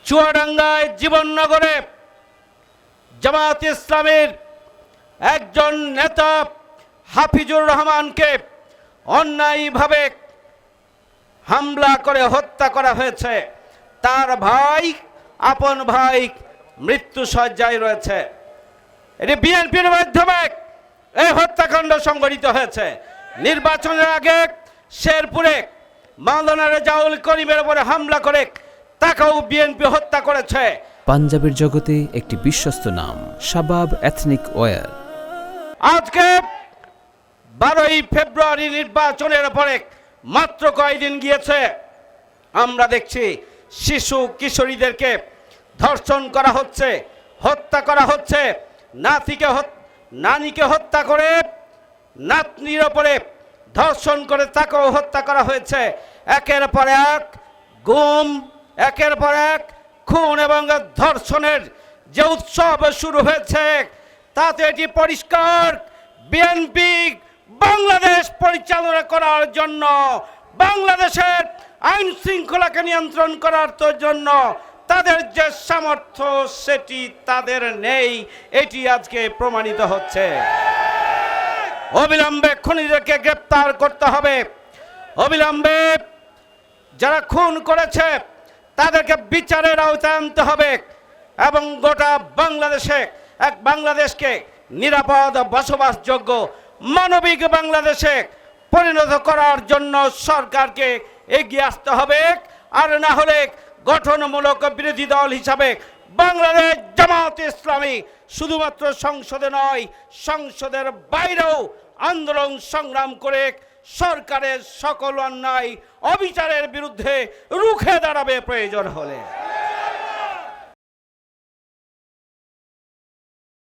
চুয়াডাঙ্গায় জীবননগরে জামাত ইসলামের একজন নেতা হাফিজুর রহমানকে অন্যায়ভাবে হামলা করে হত্যা করা হয়েছে। তার ভাই, আপন ভাই মৃত্যুশয্যায় রয়েছে। এটি বিএনপির মাধ্যমে এই হত্যাকাণ্ড সংঘটিত হয়েছে। নির্বাচনের আগে শেরপুরে মাওলানা রেজাউল করিমের উপরে হামলা করে তাকেও বিএনপি হত্যা করেছে। পাঞ্জাবের জগতে একটি বিশ্বস্ত নাম শাবাব এথনিক ওয়্যার। আজকে 12ই ফেব্রুয়ারি নির্বাচনের পরে মাত্র কয়েকদিন গিয়েছে, আমরা দেখছি শিশু কিশোরীদেরকে ধর্ষণ করা হচ্ছে, হত্যা করা হচ্ছে। নানিকে হত্যা করে নাতনির ওপরে ধর্ষণ করে তাকেও হত্যা করা হয়েছে। একের পর এক গুম, একের পর এক খুন এবং ধর্ষণের যে উৎসব শুরু হয়েছে, তাতে এটি পরিষ্কার বিএনপি বাংলাদেশ পরিচালনা করার জন্য, বাংলাদেশের আইন শৃঙ্খলাকে নিয়ন্ত্রণ করার জন্য তাদের যে সামর্থ্য সেটি তাদের নেই, এটি আজকে প্রমাণিত হচ্ছে। অবিলম্বে খুনিদেরকে গ্রেপ্তার করতে হবে। অবিলম্বে যারা খুন করেছে তাদেরকে বিচারের আওতায় আনতে হবে এবং গোটা বাংলাদেশকে নিরাপদ, বসবাসযোগ্য, মানবিক বাংলাদেশে পরিণত করার জন্য সরকারকে এগিয়ে আসতে হবে। আর না হলে গঠনমূলক বিরোধী দল হিসাবে বাংলাদেশ জামাত ইসলামী শুধুমাত্র সংসদে নয়, সংসদের বাইরেও আন্দোলন সংগ্রাম করে সরকারের সকল অন্যায় অবিচারের বিরুদ্ধে রুখে দাঁড়াবে প্রয়োজন হলে।